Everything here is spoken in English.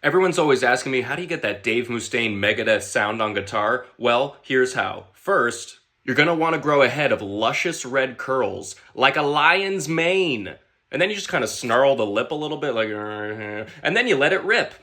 Everyone's always asking me, how do you get that Dave Mustaine Megadeth sound on guitar? Well, here's how. First, you're gonna want to grow a head of luscious red curls, like a lion's mane. And then you just kind of snarl the lip a little bit, like, and then you let it rip.